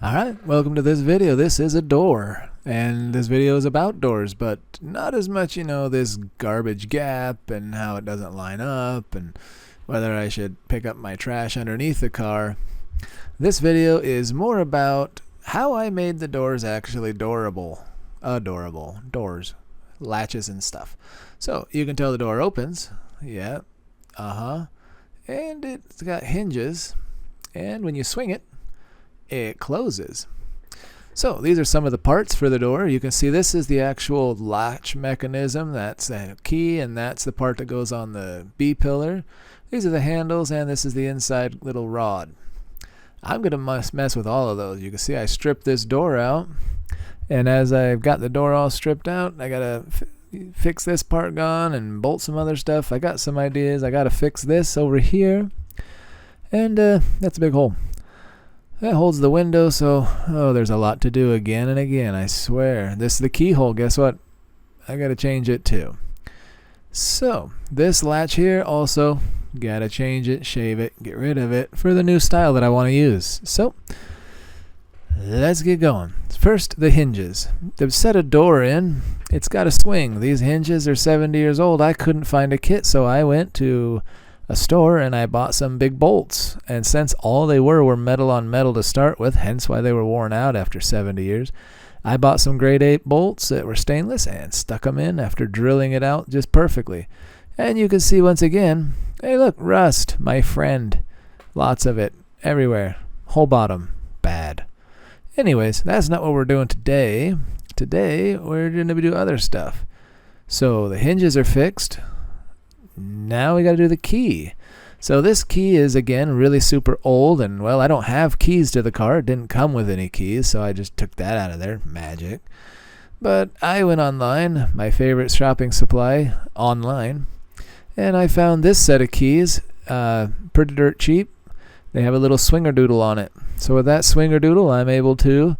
Alright, welcome to this video. This is a door, and this video is about doors, but not as much, this garbage gap and how it doesn't line up and whether I should pick up my trash underneath the car. This video is more about how I made the doors actually adorable, doors, latches and stuff. So you can tell the door opens, yeah, and it's got hinges, and when you swing it, it closes. So these are some of the parts for the door. You can see this is the actual latch mechanism. That's a key, and that's the part that goes on the B pillar. These are the handles, and this is the inside little rod. I'm going to mess with all of those. You can see I stripped this door out, and as I've got the door all stripped out, I got to fix this part gone and bolt some other stuff. I got some ideas. I got to fix this over here, and that's a big hole. That holds the window, so, there's a lot to do again and again, I swear. This is the keyhole. Guess what? I gotta change it too. So, this latch here also, gotta change it, shave it, get rid of it for the new style that I want to use. So, let's get going. First, the hinges. To set a door in, it's got a swing. These hinges are 70 years old. I couldn't find a kit, so I went to a store and I bought some big bolts, and since all they were metal on metal to start with, hence why they were worn out after 70 years, I bought some grade 8 bolts that were stainless and stuck them in after drilling it out just perfectly. And you can see once again, hey look, rust, my friend, lots of it everywhere, whole bottom, bad. Anyways, that's not what we're doing today. Today we're going to do other stuff. So the hinges are fixed. Now we got to do the key. So this key is again really super old, and well, I don't have keys to the car. It didn't come with any keys, so I just took that out of there. Magic. But I went online, my favorite shopping supply online, and I found this set of keys, pretty dirt cheap. They have a little swinger doodle on it. So with that swinger doodle, I'm able to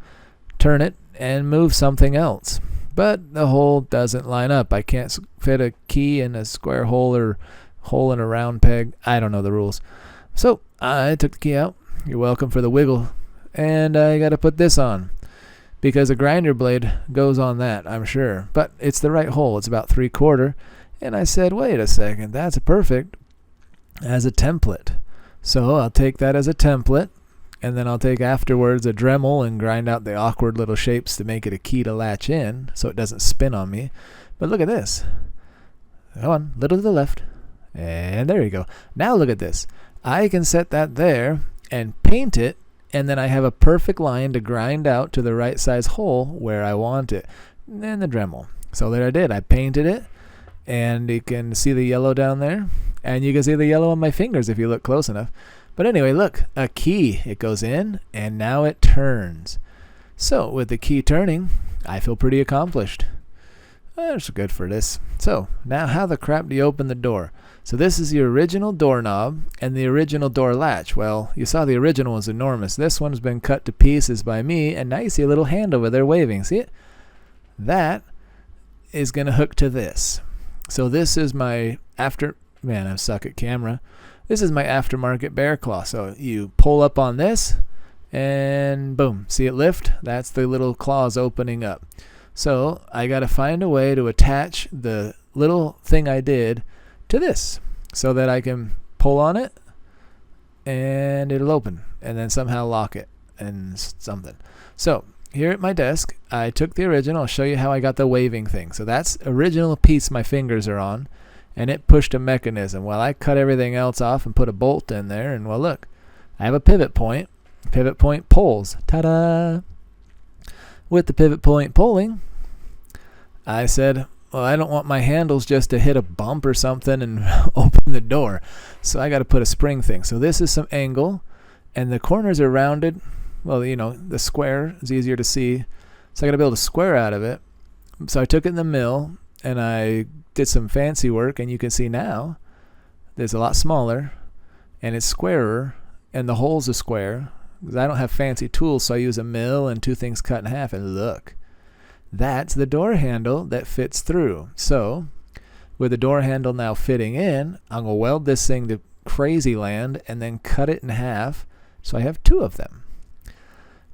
turn it and move something else. But the hole doesn't line up. I can't fit a key in a square hole or hole in a round peg. I don't know the rules. So I took the key out. You're welcome for the wiggle. And I got to put this on because a grinder blade goes on that, I'm sure. But it's the right hole. It's about 3/4. And I said, wait a second, that's perfect as a template. So I'll take that as a template. And then I'll take afterwards a Dremel and grind out the awkward little shapes to make it a key to latch in so it doesn't spin on me. But look at this. Go on, little to the left. And there you go. Now look at this. I can set that there and paint it, and then I have a perfect line to grind out to the right size hole where I want it. And the Dremel. So there I did. I painted it, and you can see the yellow down there. And you can see the yellow on my fingers if you look close enough. But anyway, look, a key. It goes in, and now it turns. So with the key turning, I feel pretty accomplished. That's good for this. So now how the crap do you open the door? So this is the original doorknob and the original door latch. Well, you saw the original was enormous. This one's been cut to pieces by me, and now you see a little hand over there waving. See it? That is going to hook to this. So this is my man, I suck at camera. This is my aftermarket bear claw. So you pull up on this and boom, see it lift? That's the little claws opening up. So I got to find a way to attach the little thing I did to this so that I can pull on it and it'll open and then somehow lock it and something. So here at my desk, I took the original. I'll show you how I got the waving thing. So that's original piece my fingers are on. And it pushed a mechanism. Well, I cut everything else off and put a bolt in there, and well, look, I have a pivot point. Pivot point pulls. Ta-da! With the pivot point pulling, I said, well, I don't want my handles just to hit a bump or something and open the door. So I got to put a spring thing. So this is some angle, and the corners are rounded. Well, the square is easier to see. So I got to build a square out of it. So I took it in the mill, and I did some fancy work, and you can see now there's a lot smaller and it's squarer and the hole's a square because I don't have fancy tools, so I use a mill and 2 things cut in half, and look, that's the door handle that fits through. So with the door handle now fitting in, I'm going to weld this thing to crazy land and then cut it in half so I have 2 of them.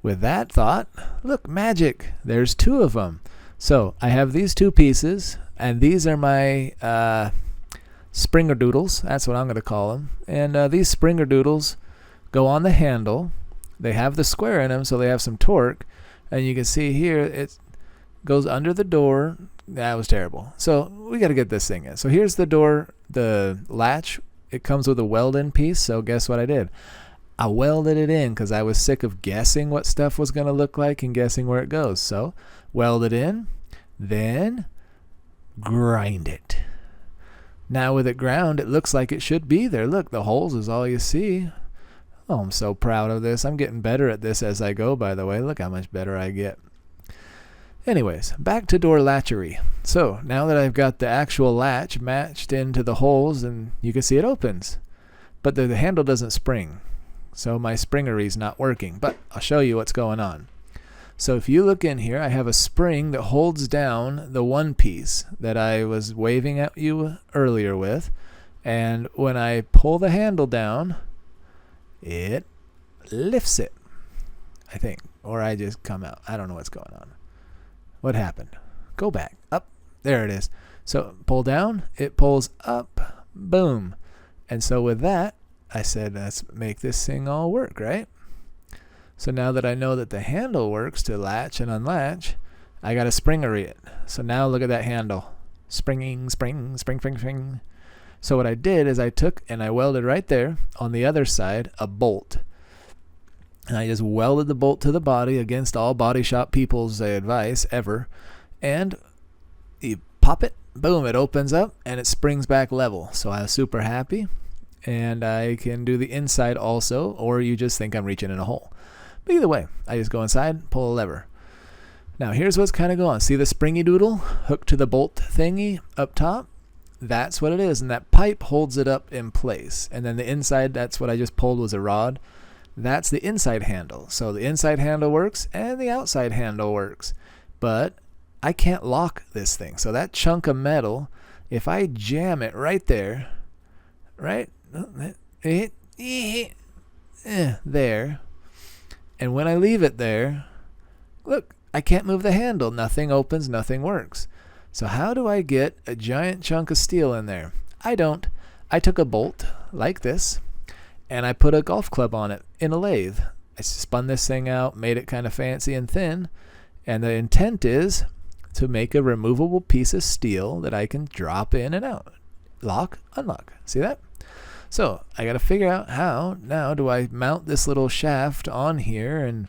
With that thought, look, magic. There's two of them. So I have these two pieces, and these are my Springer doodles. That's what I'm going to call them. And these Springer doodles go on the handle. They have the square in them, so they have some torque. And you can see here, it goes under the door. That was terrible. So we got to get this thing in. So here's the door, the latch. It comes with a weld-in piece. So guess what I did? I welded it in because I was sick of guessing what stuff was going to look like and guessing where it goes. So weld it in, then grind it. Now with it ground, it looks like it should be there. Look, the holes is all you see. Oh, I'm so proud of this. I'm getting better at this as I go, by the way. Look how much better I get. Anyways, back to door latchery. So now that I've got the actual latch matched into the holes, and you can see it opens. But the handle doesn't spring. So my springery's not working, but I'll show you what's going on. So if you look in here, I have a spring that holds down the one piece that I was waving at you earlier with. And when I pull the handle down, it lifts it, I think. Or I just come out. I don't know what's going on. What happened? Go back. Up. There it is. So pull down, it pulls up. Boom. And so with that, I said, let's make this thing all work, right? So now that I know that the handle works to latch and unlatch, I got to springery it. So now look at that handle. Springing, spring, spring, spring, spring. So what I did is I took and I welded right there on the other side a bolt. And I just welded the bolt to the body against all body shop people's advice ever. And you pop it, boom, it opens up and it springs back level. So I was super happy. And I can do the inside also, or you just think I'm reaching in a hole. But either way, I just go inside, pull a lever. Now here's what's kind of going on. See the springy doodle hooked to the bolt thingy up top? That's what it is, and that pipe holds it up in place. And then the inside, that's what I just pulled, was a rod. That's the inside handle. So the inside handle works, and the outside handle works. But I can't lock this thing. So that chunk of metal, if I jam it right there, right? There. And when I leave it there, look, I can't move the handle. Nothing opens, nothing works. So how do I get a giant chunk of steel in there? I don't. I took a bolt like this, and I put a golf club on it in a lathe. I spun this thing out, made it kind of fancy and thin, and the intent is to make a removable piece of steel that I can drop in and out. Lock, unlock. See that? So I got to figure out how now do I mount this little shaft on here, and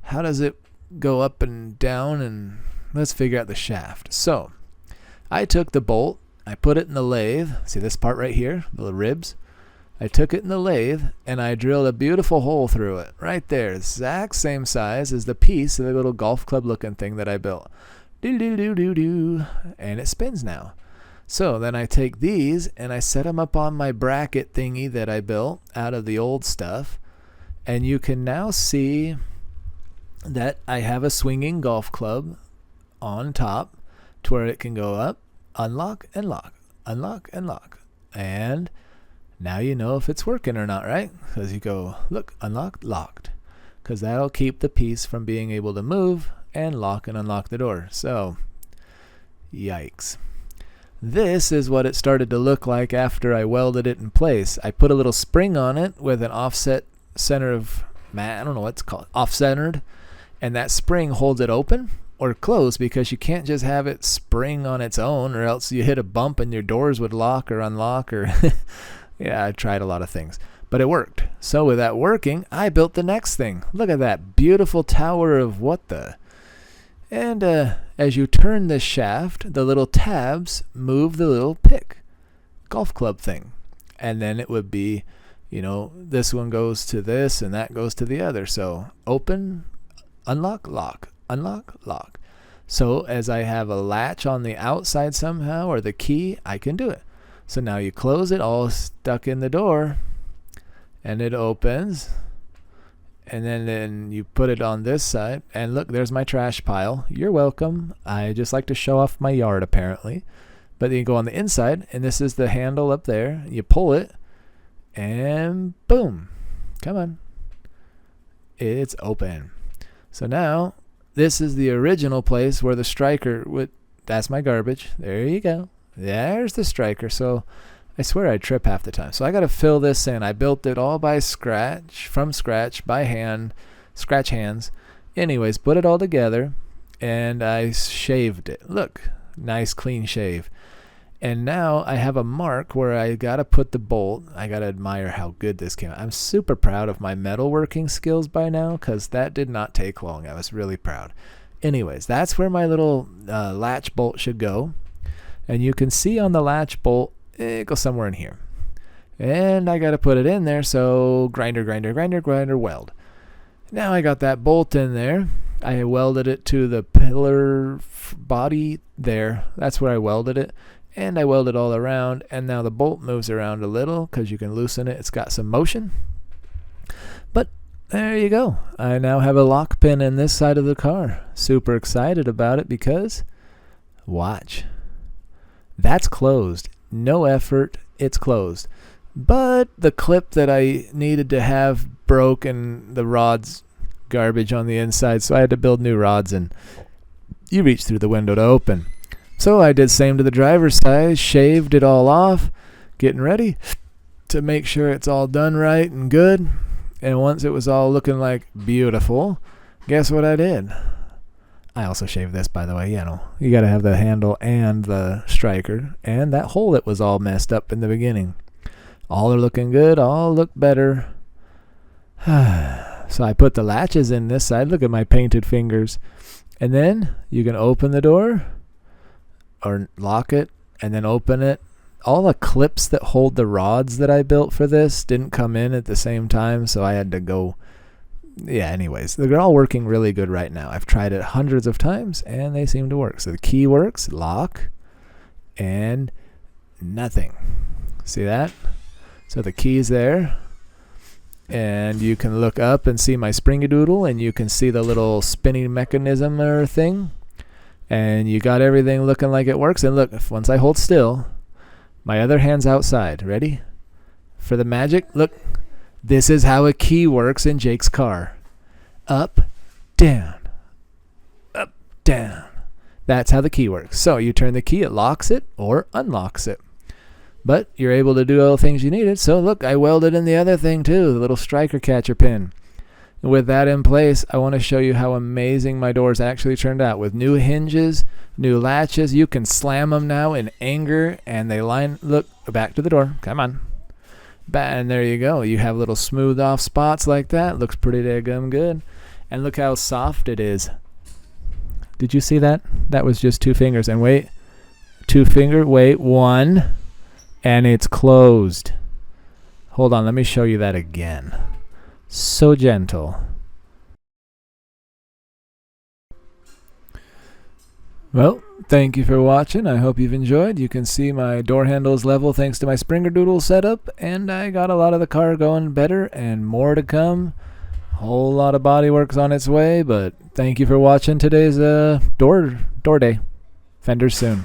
how does it go up and down, and let's figure out the shaft. So I took the bolt, I put it in the lathe. See this part right here, the little ribs? I took it in the lathe and I drilled a beautiful hole through it right there, exact same size as the piece of the little golf club looking thing that I built. Do do do do do, and it spins now. So then I take these and I set them up on my bracket thingy that I built out of the old stuff. And you can now see that I have a swinging golf club on top to where it can go up, unlock and lock, unlock and lock. And now you know if it's working or not, right? Because you go, look, unlocked, locked. Because that'll keep the piece from being able to move and lock and unlock the door. So, yikes. This is what it started to look like after I welded it in place. I put a little spring on it with an offset center of, I don't know what it's called, off-centered. And that spring holds it open or closed, because you can't just have it spring on its own, or else you hit a bump and your doors would lock or unlock, or yeah, I tried a lot of things, but it worked. So with that working, I built the next thing. Look at that beautiful tower of what the... And as you turn this shaft, the little tabs move the little pick golf club thing. And then it would be, you know, this one goes to this and that goes to the other. So open, unlock, lock, unlock, lock. So as I have a latch on the outside somehow, or the key, I can do it. So now you close it, all stuck in the door, and it opens. And then you put it on this side, and look, there's my trash pile. You're welcome. I just like to show off my yard, apparently. But then you go on the inside, and this is the handle up there. You pull it, and boom. Come on. It's open. So now this is the original place where the striker would. That's my garbage. There you go. There's the striker. So I swear I trip half the time. So I got to fill this in. I built it all from scratch, by hand, scratch hands. Anyways, put it all together, and I shaved it. Look, nice clean shave. And now I have a mark where I got to put the bolt. I got to admire how good this came out. I'm super proud of my metalworking skills by now, because that did not take long. I was really proud. Anyways, that's where my little latch bolt should go. And you can see on the latch bolt, it goes somewhere in here. And I got to put it in there, so grinder, weld. Now I got that bolt in there. I welded it to the pillar body there. That's where I welded it. And I welded all around. And now the bolt moves around a little because you can loosen it. It's got some motion. But there you go. I now have a lock pin in this side of the car. Super excited about it because, watch. That's closed. No effort. It's closed. But the clip that I needed to have broke, and the rod's garbage on the inside, so I had to build new rods, and you reach through the window to open. So I did same to the driver's side, shaved it all off, getting ready to make sure it's all done right and good. And once it was all looking like beautiful, guess what I did? I also shaved this, by the way. You got to have the handle and the striker, and that hole that was all messed up in the beginning. All are looking good, all look better. So I put the latches in this side. Look at my painted fingers. And then you can open the door or lock it and then open it. All the clips that hold the rods that I built for this didn't come in at the same time, so I had to go. Yeah, anyways, they're all working really good right now. I've tried it hundreds of times and they seem to work. So the key works, lock, and nothing. See that? So the key's there, and you can look up and see my springy-doodle, and you can see the little spinning mechanism or thing, and you got everything looking like it works. And look, once I hold still, my other hand's outside. Ready? For the magic, look. This is how a key works in Jake's car. Up, down, up, down. That's how the key works. So you turn the key, it locks it or unlocks it. But you're able to do all the things you needed. So look, I welded in the other thing too, the little striker catcher pin. And with that in place, I want to show you how amazing my doors actually turned out. With new hinges, new latches, you can slam them now in anger, and they line. Look, back to the door. Come on. And there you go. You have little smooth off spots like that. Looks pretty daggum good. And look how soft it is. Did you see that? That was just 2 fingers. And wait, 2 finger, wait, 1. And it's closed. Hold on, let me show you that again. So gentle. Well, thank you for watching. I hope you've enjoyed. You can see my door handles level thanks to my Springer-Doodle setup, and I got a lot of the car going better and more to come. Whole lot of body work's on its way, but thank you for watching today's door day. Fenders soon.